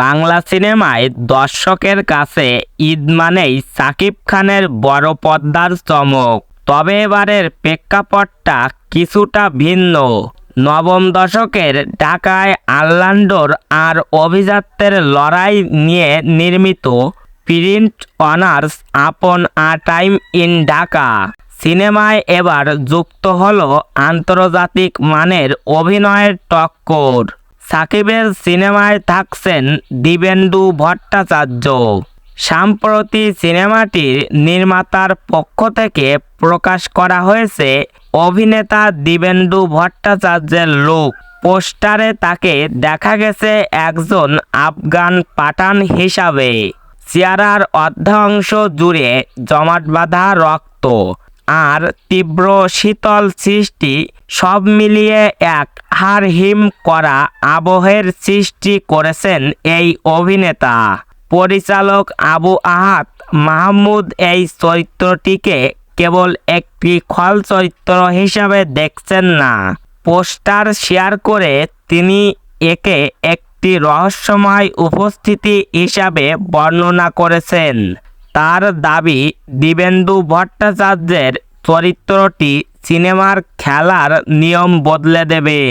বাংলা সিনেমায় দর্শকের কাছে ঈদ মানেই শাকিব খানের বড় পর্দার চমক। তবে এবারের প্রেক্ষাপটটা কিছুটা ভিন্ন। নবম দশকের ঢাকায় আরল্যান্ডোর আর অভিজাত্যের লড়াই নিয়ে নির্মিত প্রিন্স অনার্স আপন আ টাইম ইন ঢাকা সিনেমায় এবার যুক্ত হলো আন্তর্জাতিক মানের অভিনয়ের টক্কর। সাকিবের সিনেমায় থাকছেন দিবেন্দু ভট্টাচার্য। সম্প্রতি সিনেমাটির নির্মাতার পক্ষ থেকে প্রকাশ করা হয়েছে অভিনেতা দিবেন্দু ভট্টাচার্যের লুক। পোস্টারে তাকে দেখা গেছে একজন আফগান পাঠান হিসাবে। চেহারার অর্ধাংশ জুড়ে জমাট বাঁধা রক্ত আর তীব্র শীতল সৃষ্টি, সব মিলিয়ে এক হাড় হিম করা আবহের সৃষ্টি করেছেন এই অভিনেতা। পরিচালক আবু আহাদ মাহমুদ এই চরিত্রটিকে কেবল একটি খল চরিত্র হিসাবে দেখছেন না। পোস্টার শেয়ার করে তিনি একে একটি রহস্যময় উপস্থিতি হিসাবে বর্ণনা করেছেন। তার দাবি, দিবেন্দু ভট্টাচার্যের চরিত্রটি সিনেমার খেলার নিয়ম বদলে দেবে।